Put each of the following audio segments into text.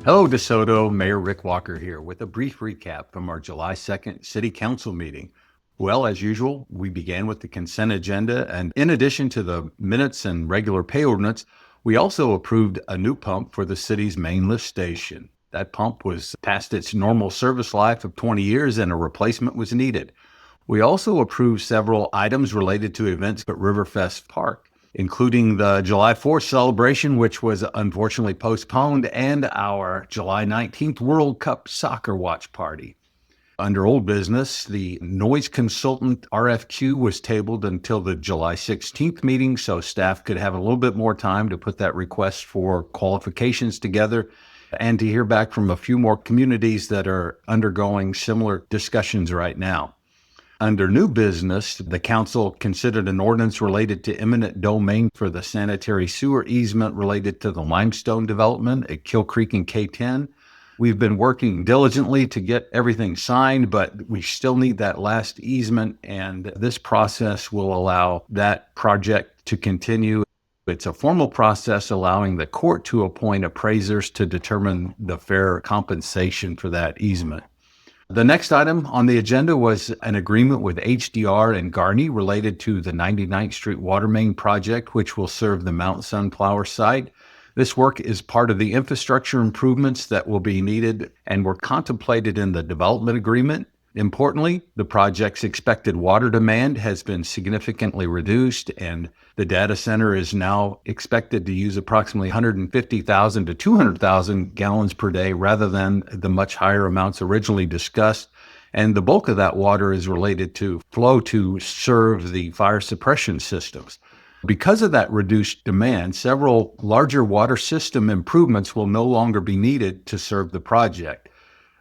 Hello, DeSoto. Mayor Rick Walker here with a brief recap from our July 2nd City Council meeting. Well, as usual, we began with the consent agenda, and in addition to the minutes and regular pay ordinance, we also approved a new pump for the city's main lift station. That pump was past its normal service life of 20 years and a replacement was needed. We also approved several items related to events at Riverfest Park, including the July 4th celebration, which was unfortunately postponed, and our July 19th World Cup soccer watch party. Under old business, the noise consultant RFQ was tabled until the July 16th meeting, so staff could have a little bit more time to put that request for qualifications together and to hear back from a few more communities that are undergoing similar discussions right now. Under new business, the council considered an ordinance related to eminent domain for the sanitary sewer easement related to the limestone development at Kill Creek and K10. We've been working diligently to get everything signed, but we still need that last easement, and this process will allow that project to continue. It's a formal process allowing the court to appoint appraisers to determine the fair compensation for that easement. The next item on the agenda was an agreement with HDR and Garney related to the 99th Street Water Main project, which will serve the Mount Sunflower site. This work is part of the infrastructure improvements that will be needed and were contemplated in the development agreement. Importantly, the project's expected water demand has been significantly reduced, and the data center is now expected to use approximately 150,000 to 200,000 gallons per day rather than the much higher amounts originally discussed. And the bulk of that water is related to flow to serve the fire suppression systems. Because of that reduced demand, several larger water system improvements will no longer be needed to serve the project.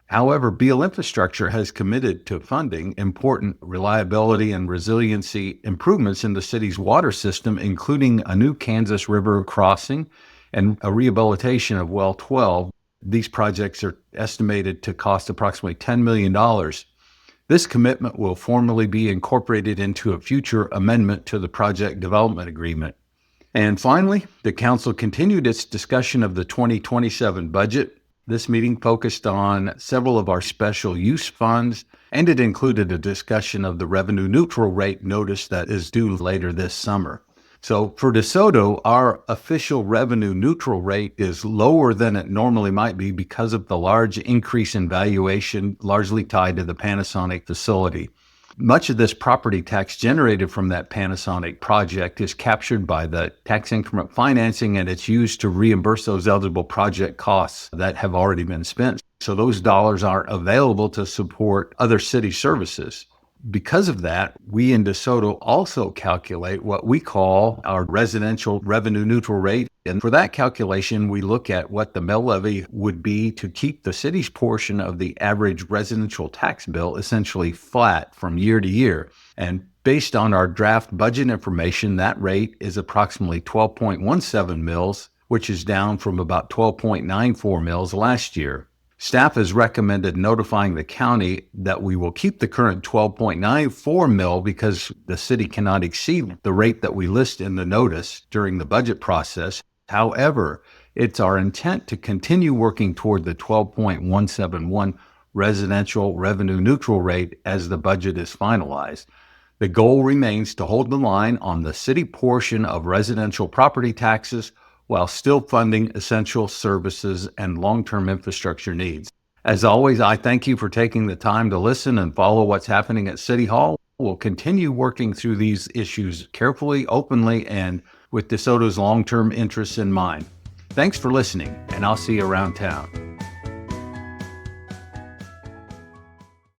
However, Beale Infrastructure has committed to funding important reliability and resiliency improvements in the city's water system, including a new Kansas River crossing and a rehabilitation of Well 12. These projects are estimated to cost approximately $10 million. This commitment will formally be incorporated into a future amendment to the project development agreement. And finally, the council continued its discussion of the 2027 budget. This meeting focused on several of our special use funds, and it included a discussion of the revenue neutral rate notice that is due later this summer. So for DeSoto, our official revenue neutral rate is lower than it normally might be because of the large increase in valuation, largely tied to the Panasonic facility. Much of this property tax generated from that Panasonic project is captured by the tax increment financing, and it's used to reimburse those eligible project costs that have already been spent. So those dollars aren't available to support other city services. Because of that, we in DeSoto also calculate what we call our residential revenue neutral rate. And for that calculation, we look at what the mill levy would be to keep the city's portion of the average residential tax bill essentially flat from year to year. And based on our draft budget information, that rate is approximately 12.17 mils, which is down from about 12.94 mils last year. Staff has recommended notifying the county that we will keep the current 12.94 mil because the city cannot exceed the rate that we list in the notice during the budget process. However, it's our intent to continue working toward the 12.171 residential revenue neutral rate as the budget is finalized. The goal remains to hold the line on the city portion of residential property taxes while still funding essential services and long-term infrastructure needs. As always, I thank you for taking the time to listen and follow what's happening at City Hall. We'll continue working through these issues carefully, openly, and with DeSoto's long-term interests in mind. Thanks for listening, and I'll see you around town.